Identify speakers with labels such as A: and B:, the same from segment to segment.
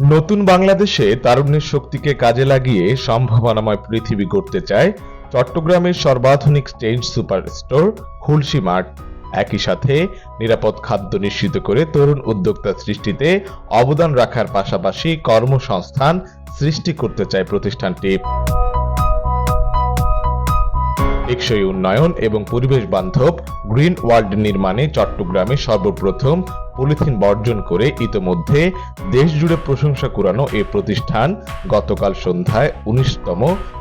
A: নতুন বাংলাদেশে তারুণ্যের শক্তিকে কাজে লাগিয়ে সম্ভাবনাময় পৃথিবী গড়তে চায় চট্টগ্রামের সর্বাধুনিক চেইন সুপার স্টোর খুলশী মার্ট। একই সাথে নিরাপদ খাদ্য নিশ্চিত করে তরুণ উদ্যোক্তা সৃষ্টিতে অবদান রাখার পাশাপাশি কর্মসংস্থান সৃষ্টি করতে চায় প্রতিষ্ঠানটি। টেকসই উন্নয়ন এবং পরিবেশ বান্ধব গ্রিন ওয়ার্ল্ড নির্মাণে চট্টগ্রামে সর্বপ্রথম পলিথিন বর্জন করে ইতোমধ্যে দেশজুড়ে প্রশংসা কুড়ানো এ প্রতিষ্ঠান গতকাল সন্ধ্যায় ১৯তম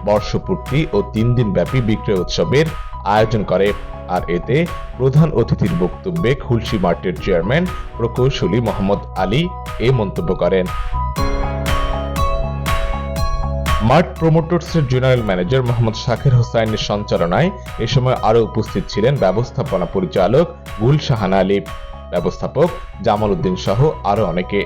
A: বর্ষপূর্তি ও ৩ দিনব্যাপী বিক্রয় উৎসবের আয়োজন করে। আর এতে প্রধান অতিথির বক্তব্যে খুলশী মার্টের চেয়ারম্যান প্রকৌশলী মোহাম্মদ আলী এ মন্তব্য করেন। মার্ট প্রমোটরসের জেনারেল ম্যানেজার মোহাম্মদ শাকির হোসাইনের সঞ্চালনায় এ সময় আরও উপস্থিত ছিলেন ব্যবস্থাপনা পরিচালক গুলশাহান আলী, ব্যবস্থাপক জামাল উদ্দিন সহ আরও অনেকে।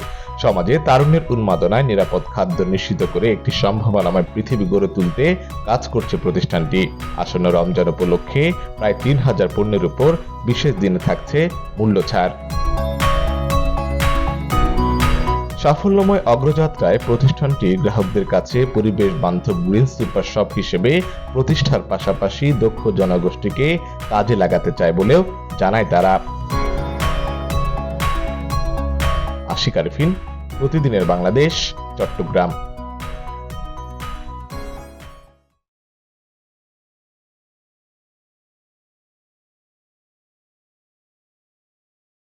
A: সমাজে তারুণ্যের উন্মাদনায় নিরাপদ খাদ্য নিশ্চিত করে একটি সম্ভাবনাময় পৃথিবী গড়ে তুলতে কাজ করছে প্রতিষ্ঠানটি। আসন্ন রমজান উপলক্ষে প্রায় ৩,০০০ পণ্যের উপর বিশেষ দিনে থাকছে মূল্য ছাড়। সাফল্যময় অগ্রযাত্রায় প্রতিষ্ঠানটি গ্রাহকদের কাছে পরিবেশ বান্ধব গ্রিন সুপার শপ হিসেবে প্রতিষ্ঠার পাশাপাশি দক্ষ জনগোষ্ঠীকে কাজে লাগাতে চায় বলেও জানায় তারা। আশিক আরিফিন, প্রতিদিনের বাংলাদেশ, চট্টগ্রাম।